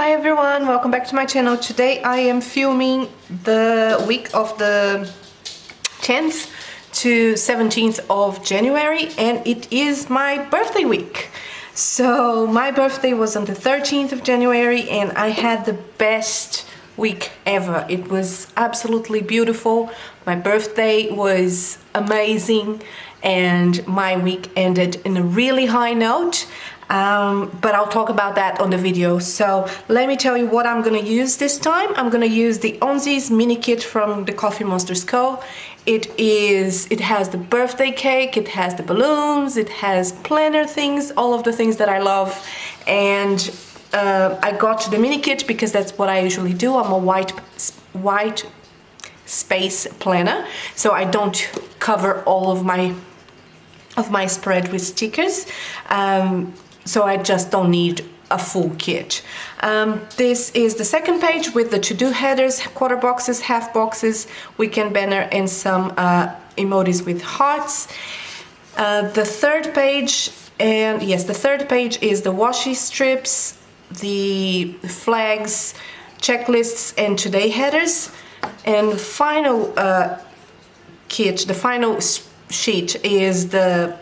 Hi everyone, welcome back to my channel. Today I am filming the week of the 10th to 17th of January, and it is my birthday week. So my birthday was on the 13th of January and I had the best week ever. It was absolutely beautiful. My birthday was amazing and my week ended in a really high note. But I'll talk about that on the video. So let me tell you what I'm gonna use this time. I'm gonna use the Onzies mini kit from the Coffee Monsterz Co. It has the birthday cake, it has the balloons, it has planner things, all of the things that I love. And I got the mini kit because that's what I usually do. I'm a white space planner, so I don't cover all of my spread with stickers. So I just don't need a full kit. This is the second page with the to-do headers, quarter boxes, half boxes, weekend banner, and some emojis with hearts. The third page, is the washi strips, the flags, checklists, and today headers. And the final kit, the final sheet is the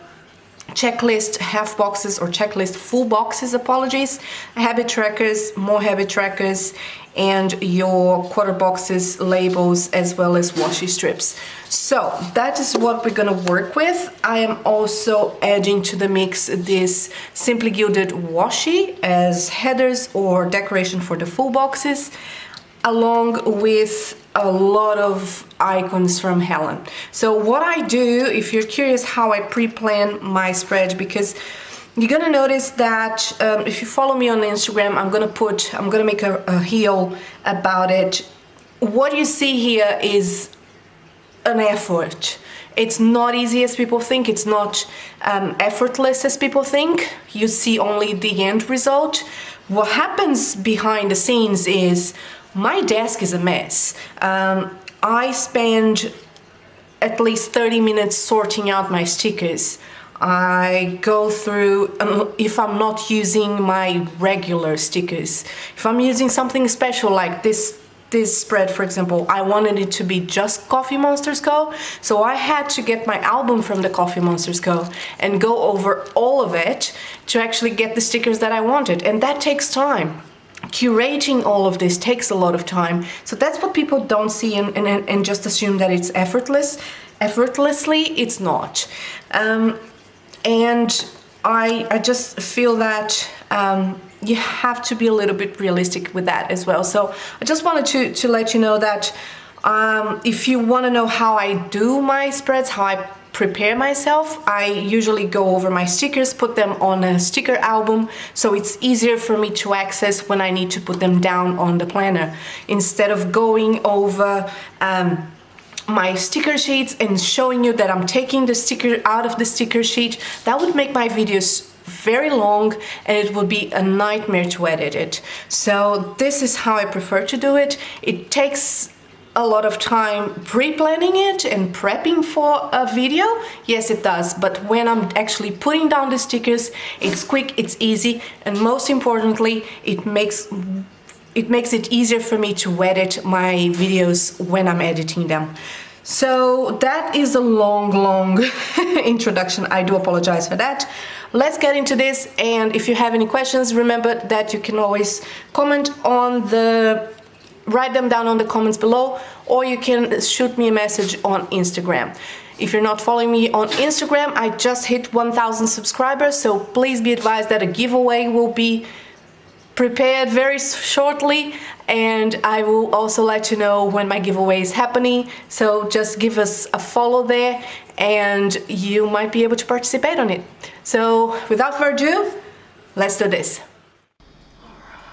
checklist half boxes or checklist full boxes, apologies, habit trackers, more habit trackers, and your quarter boxes, labels, as well as washi strips. So that is what we're gonna work with. I am also adding to the mix this simply gilded washi as headers or decoration for the full boxes, along with a lot of icons from Helen. So what I do, if you're curious how I pre-plan my spread, because you're gonna notice that if you follow me on Instagram, I'm gonna make a reel about it. What you see here is an effort. It's not easy as people think. It's not effortless as people think. You see only the end result. What happens behind the scenes is my desk is a mess. I spend at least 30 minutes sorting out my stickers. I go through, if I'm not using my regular stickers, if I'm using something special like this spread, for example, I wanted it to be just Coffee Monsterz Co. So I had to get my album from the Coffee Monsterz Co. and go over all of it to actually get the stickers that I wanted. And that takes time. Curating all of this takes a lot of time. So that's what people don't see and just assume that it's effortlessly. It's not. And I just feel that you have to be a little bit realistic with that as well. So I just wanted to let you know that if you want to know how I do my spreads, how I prepare myself, I usually go over my stickers, put them on a sticker album, so it's easier for me to access when I need to put them down on the planner, instead of going over my sticker sheets and showing you that I'm taking the sticker out of the sticker sheet. That would make my videos very long and it would be a nightmare to edit it. So this is how I prefer to do it. It takes a lot of time pre-planning it and prepping for a video. Yes, it does, but when I'm actually putting down the stickers, it's quick, it's easy, and most importantly, it makes it easier for me to edit my videos when I'm editing them. So that is a long introduction. I do apologize for that. Let's get into this, and if you have any questions, remember that you can always write them down on the comments below, or you can shoot me a message on Instagram. If you're not following me on Instagram, I just hit 1,000 subscribers, so please be advised that a giveaway will be prepared very shortly, and I will also let you know when my giveaway is happening. So just give us a follow there and you might be able to participate on it. So without further ado, let's do this.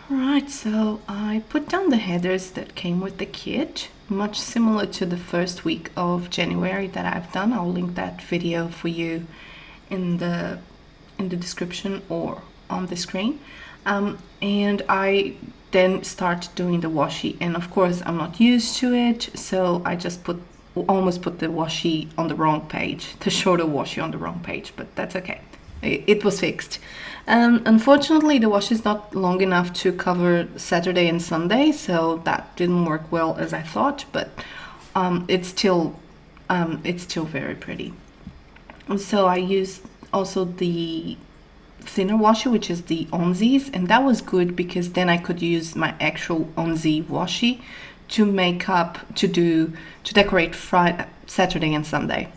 Right, so I put down the headers that came with the kit, much similar to the first week of January that I've done. I'll link that video for you in the description or on the screen. And I then start doing the washi, and of course I'm not used to it, so I just almost put the washi on the wrong page, the shorter washi on the wrong page, but that's okay. it was fixed. Unfortunately, the wash is not long enough to cover Saturday and Sunday, so that didn't work well as I thought, but it's still very pretty. So I used also the thinner washi, which is the onzies, and that was good because then I could use my actual onzi washi to make up to decorate Friday, Saturday and Sunday.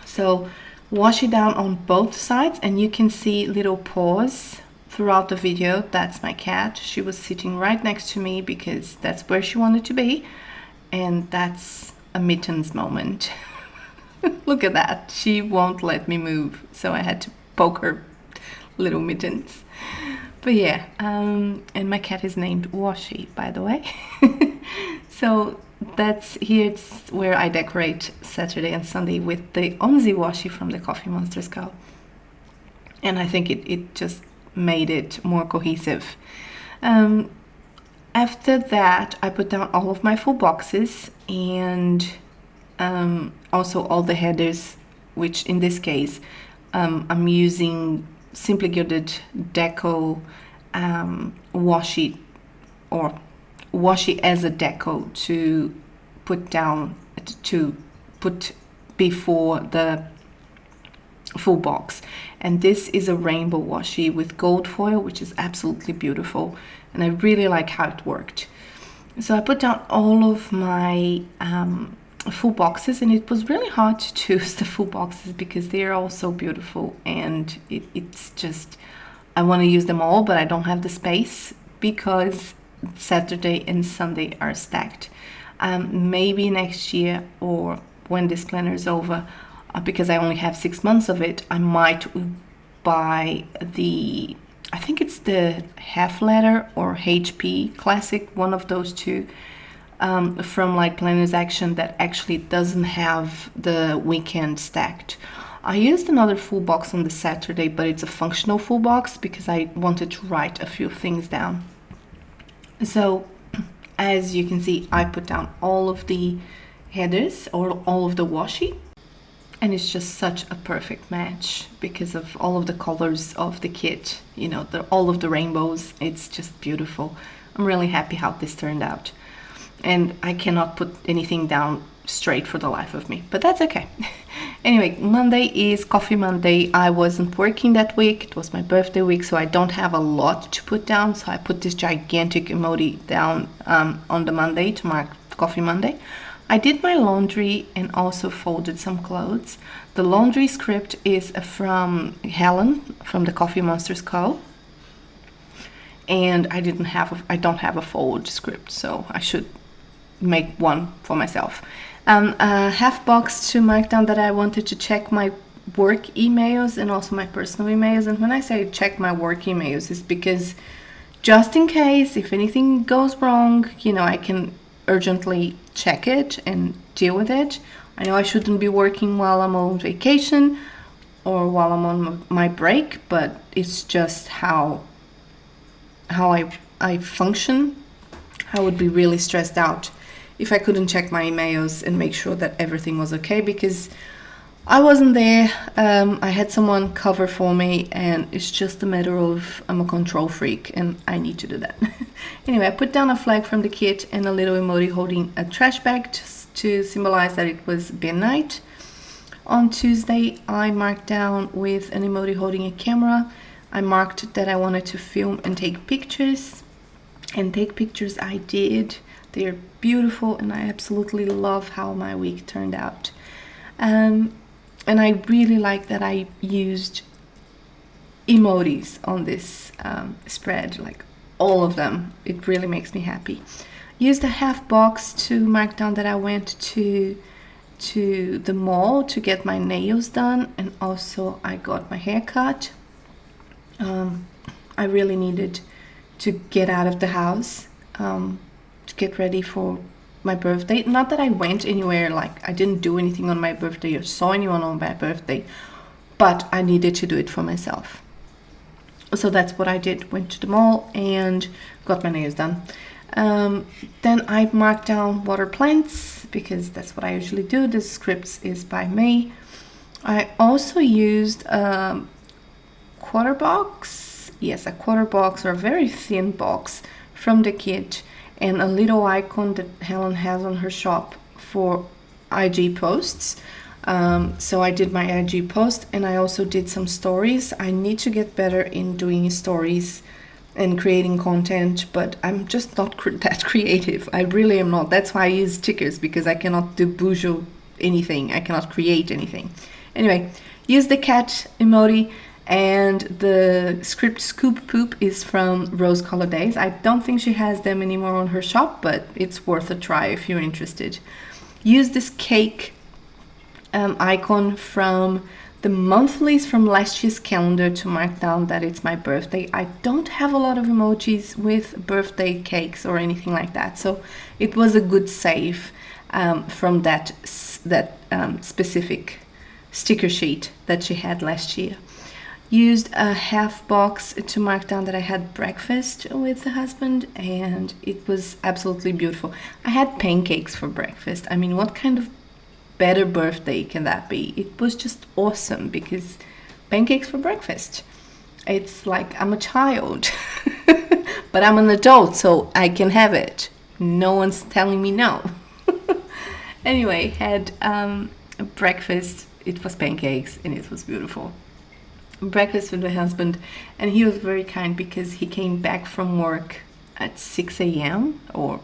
So wash it down on both sides, and you can see little paws throughout the video. That's my cat. She was sitting right next to me because that's where she wanted to be, and that's a mittens moment. Look at that. She won't let me move, so I had to poke her little mittens. But yeah, and my cat is named Washi, by the way. So that's here. It's where I decorate Saturday and Sunday with the Onzi washi from the Coffee Monsterz Co. And I think it just made it more cohesive. After that, I put down all of my full boxes and also all the headers, which in this case I'm using Simply Gilded Deco washi, or washi as a deco to put down, to put before the full box. And this is a rainbow washi with gold foil, which is absolutely beautiful, and I really like how it worked. So I put down all of my full boxes, and it was really hard to choose the full boxes because they are all so beautiful, and it's just, I want to use them all, but I don't have the space because Saturday and Sunday are stacked. Maybe next year, or when this planner is over, because I only have 6 months of it, I might buy the, I think it's the half letter or HP Classic, one of those two, from like Planners Action, that actually doesn't have the weekend stacked. I used another full box on the Saturday, but it's a functional full box because I wanted to write a few things down. So as you can see, I put down all of the headers or all of the washi, and it's just such a perfect match because of all of the colors of the kit, you know, all of the rainbows. It's just beautiful. I'm really happy how this turned out, and I cannot put anything down straight for the life of me, but that's okay. Anyway, Monday is Coffee Monday. I wasn't working that week. It was my birthday week, so I don't have a lot to put down. So I put this gigantic emoji down on the Monday to mark Coffee Monday. I did my laundry and also folded some clothes. The laundry script is from Helen from the Coffee Monsterz Co. And I don't have a fold script, so I should make one for myself. A half box to mark down that I wanted to check my work emails and also my personal emails. And when I say check my work emails, it's because just in case if anything goes wrong, you know, I can urgently check it and deal with it. I know I shouldn't be working while I'm on vacation or while I'm on my break, but it's just how I function. I would be really stressed out if I couldn't check my emails and make sure that everything was okay, because I wasn't there. I had someone cover for me, and it's just a matter of, I'm a control freak and I need to do that. Anyway, I put down a flag from the kit and a little emoji holding a trash bag just to symbolize that it was bin night. On Tuesday, I marked down with an emoji holding a camera. I marked that I wanted to film and take pictures, and take pictures I did. They're beautiful, and I absolutely love how my week turned out. And I really like that I used emojis on this spread, like all of them. It really makes me happy. Used a half box to mark down that I went to the mall to get my nails done, and also I got my hair cut. I really needed to get out of the house to get ready for my birthday. Not that I went anywhere, like I didn't do anything on my birthday or saw anyone on my birthday, but I needed to do it for myself. So that's what I did. Went to the mall and got my nails done. Then I marked down water plants because that's what I usually do. The scripts is by me. I also used quarter box. Yes, a quarter box or a very thin box from the kit, and a little icon that Helen has on her shop for IG posts. So I did my IG post, and I also did some stories. I need to get better in doing stories and creating content, but I'm just not that creative. I really am not. That's why I use stickers, because I cannot do bourgeois anything. I cannot create anything. Anyway, use the cat emoji, and the script Scoop Poop is from Rose Color Daze. I don't think she has them anymore on her shop, but it's worth a try if you're interested. Use this cake icon from the monthlies from last year's calendar to mark down that it's my birthday. I don't have a lot of emojis with birthday cakes or anything like that, so it was a good save from that specific sticker sheet that she had last year. Used a half box to mark down that I had breakfast with the husband, and it was absolutely beautiful. I had pancakes for breakfast. I mean, what kind of better birthday can that be? It was just awesome, because pancakes for breakfast. It's like I'm a child, but I'm an adult, so I can have it. No one's telling me no. Anyway, had breakfast. It was pancakes, and it was beautiful. Breakfast with my husband, and he was very kind, because he came back from work at 6 a.m. or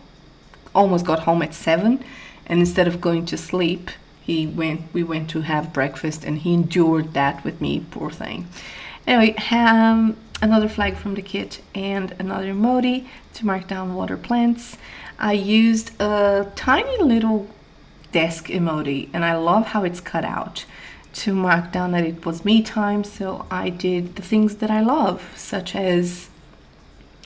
almost got home at 7, and instead of going to sleep, we went to have breakfast, and he endured that with me, poor thing. Anyway, another flag from the kit and another emoji to mark down water plants. I used a tiny little desk emoji, and I love how it's cut out, to mark down that it was me time. So I did the things that I love, such as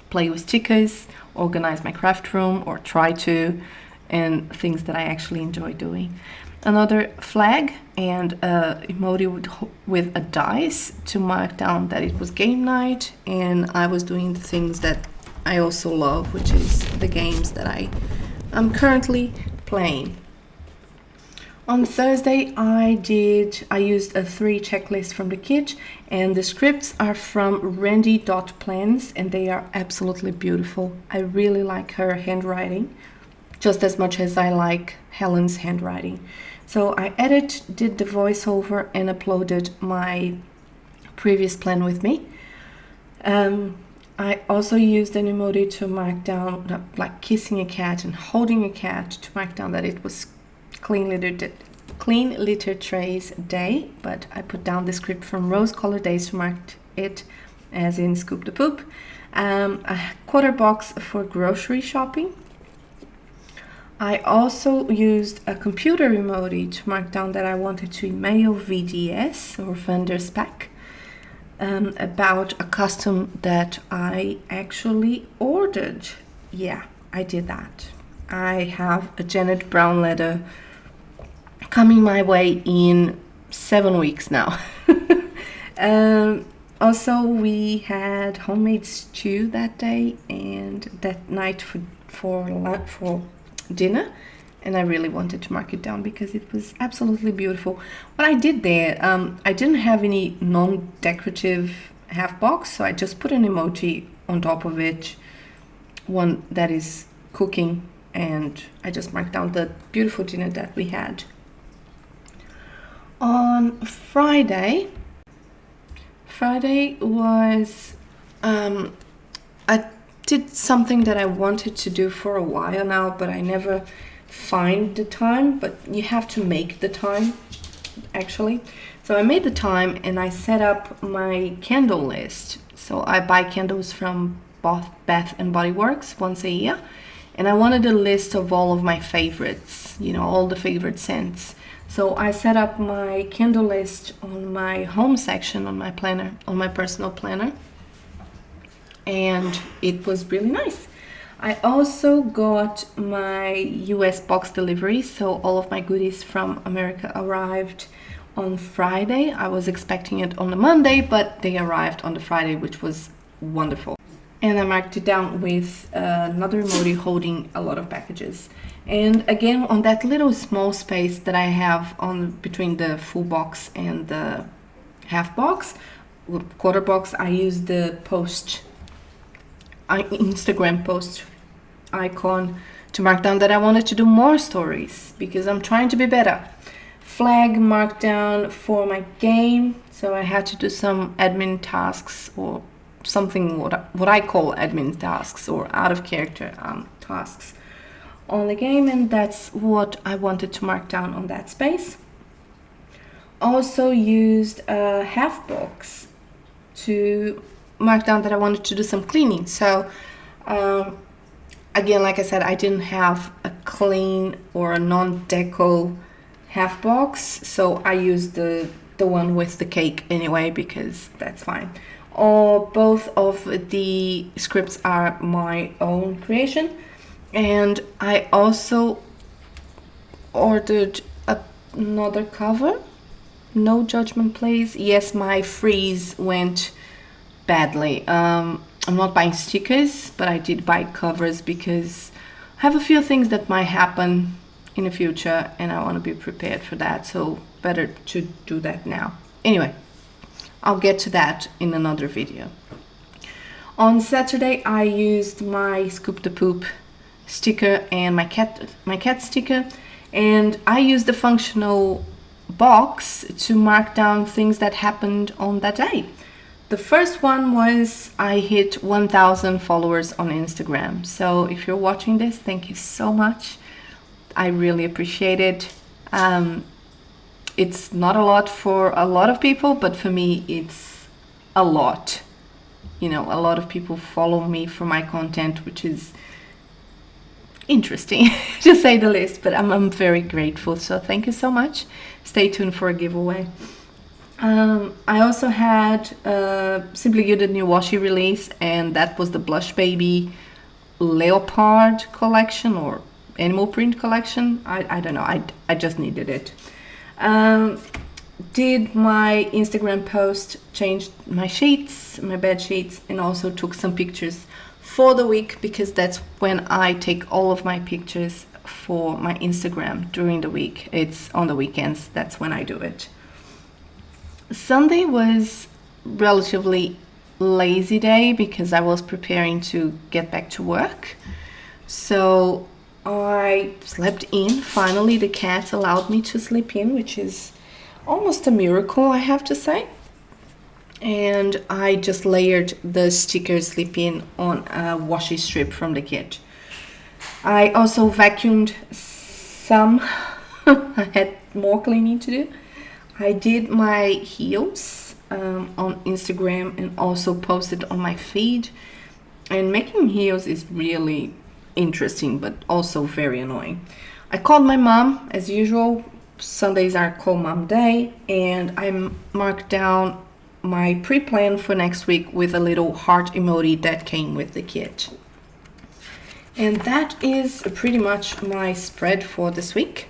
play with stickers, organize my craft room, or try to, and things that I actually enjoy doing. Another flag and emoji with a dice to mark down that it was game night, and I was doing the things that I also love, which is the games that I am currently playing. On Thursday, I used a 3 checklist from the kit, and the scripts are from Randy.plans, and they are absolutely beautiful. I really like her handwriting, just as much as I like Helen's handwriting. So I did the voiceover, and uploaded my previous plan with me. I also used an emoji to mark down, like kissing a cat and holding a cat, to mark down that it was Clean Litter Trays Day, but I put down the script from Rose Color Daze to mark it as in Scoop the Poop. A quarter box for grocery shopping. I also used a computer emoji to mark down that I wanted to email VDS, or vendor's pack, about a custom that I actually ordered. Yeah, I did that. I have a Janet Brown letter coming my way in 7 weeks now. Also, we had homemade stew that day and that night for dinner, and I really wanted to mark it down because it was absolutely beautiful. What I did there, I didn't have any non-decorative half box, so I just put an emoji on top of it, one that is cooking, and I just marked down the beautiful dinner that we had. On Friday was I did something that I wanted to do for a while now, but I never find the time, but you have to make the time actually. So I made the time, and I set up my candle list. So I buy candles from Bath and Body Works once a year, and I wanted a list of all of my favorites, all the favorite scents. So I set up my candle list on my home section on my planner, on my personal planner, and it was really nice. I also got my US box delivery, so all of my goodies from America arrived on Friday. I was expecting it on the Monday, but they arrived on the Friday, which was wonderful. And I marked it down with another emoji holding a lot of packages. And again, on that little small space that I have on between the full box and the half box, quarter box, I used the Instagram post icon to mark down that I wanted to do more stories because I'm trying to be better. Flag marked down for my game, so I had to do some admin tasks or something what I call admin tasks or out of character tasks on the game, and that's what I wanted to mark down on that space. Also used a half box to mark down that I wanted to do some cleaning. So again, like I said, I didn't have a clean or a non-deco half box, so I used the one with the cake anyway because that's fine. Both of the scripts are my own creation, and I also ordered another cover. No judgment, please. Yes, my freeze went badly. I'm not buying stickers, but I did buy covers because I have a few things that might happen in the future and I want to be prepared for that, so better to do that now. Anyway, I'll get to that in another video. On Saturday I used my Scoop the Poop sticker and my cat sticker, and I used the functional box to mark down things that happened on that day. The first one was I hit 1,000 followers on Instagram. So if you're watching this, thank you so much. I really appreciate it. It's not a lot for a lot of people, but for me it's a lot. You know, a lot of people follow me for my content, which is interesting to say the least, but I'm very grateful, so thank you so much. Stay tuned for a giveaway. I also had Simply Good, a new Washi release, and that was the Blush Baby Leopard collection or animal print collection. I don't know, I just needed it. Did my Instagram post, changed my sheets, my bed sheets, and also took some pictures for the week because that's when I take all of my pictures for my Instagram during the week. It's on the weekends, that's when I do it. Sunday was relatively lazy day because I was preparing to get back to work. So I slept in. Finally, the cats allowed me to sleep in, which is almost a miracle, I have to say. And I just layered the sticker sleep in on a washi strip from the kit. I also vacuumed some. I had more cleaning to do. I did my heels on Instagram and also posted on my feed. And making heels is really interesting, but also very annoying. I called my mom as usual. Sundays are Call Mom Day, and I marked down my pre-plan for next week with a little heart emoji that came with the kit. And that is pretty much my spread for this week.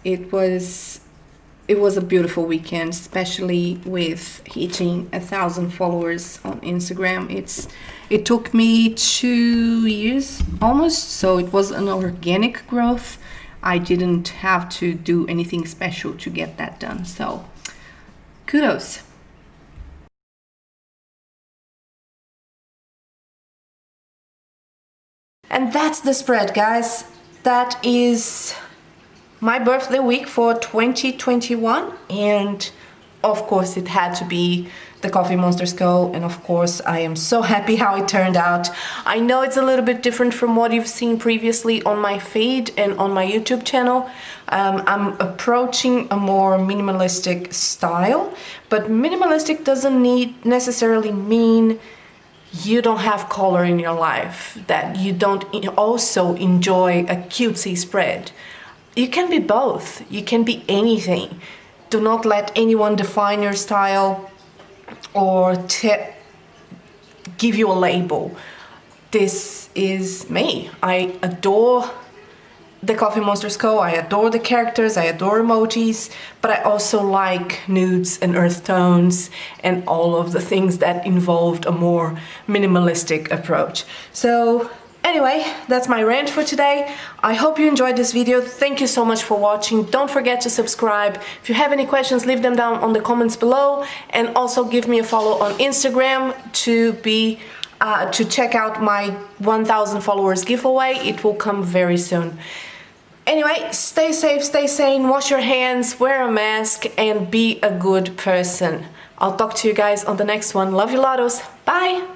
It was a beautiful weekend, especially with hitting 1,000 followers on Instagram. It took me 2 years almost, so it was an organic growth. I didn't have to do anything special to get that done, so kudos. And that's the spread, guys. That is my birthday week for 2021, and of course it had to be the Coffee Monsterz Co, and of course I am so happy how it turned out. I know it's a little bit different from what you've seen previously on my feed and on my YouTube channel. I'm approaching a more minimalistic style, but minimalistic doesn't necessarily mean you don't have color in your life, that you don't also enjoy a cutesy spread. You can be both. You can be anything. Do not let anyone define your style or give you a label. This is me. I adore the Coffee Monsterz Co. I adore the characters, I adore emojis, but I also like nudes and earth tones and all of the things that involved a more minimalistic approach. So Anyway, that's my rant for today. I hope you enjoyed this video. Thank you so much for watching. Don't forget to subscribe. If you have any questions, leave them down on the comments below, and also give me a follow on Instagram to check out my 1,000 followers giveaway. It will come very soon. Anyway, stay safe, stay sane, wash your hands, wear a mask, and be a good person. I'll talk to you guys on the next one. Love you, lottles. Bye!